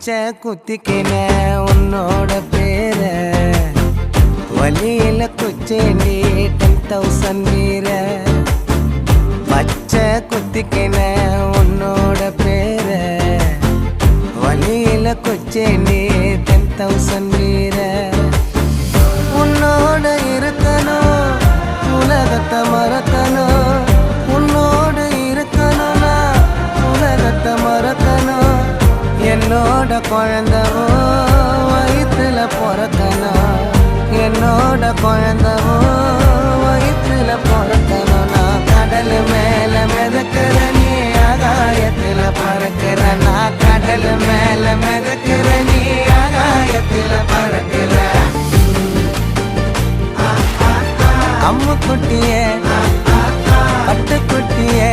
பச்சை குத்திக்கின உன்னோட பேர வலியில குச்சேண்டி 10,000 வீர பச்சை குத்திக்கின உன்னோட பேர வலியில குச்சேண்டி 10,000 வீர உன்னோட இருக்கணும் உலகத்தை மறக்கணும் உன்னோடு இருக்கணும்னா உலகத்தை மறக்கணும் என்னோட குழந்தவோ வயிற்றுல பிறக்கணும் என்னோட குழந்தவோ வயிற்றுல பிறக்கணும் நான் கடல் மேல மிதக்கிற நீ ஆகாயத்துல பறக்கிற நான் கடல் மேல மிதக்கிற நீ ஆகாயத்துல பறக்கிற அம்மு குட்டியே பட்டு குட்டியே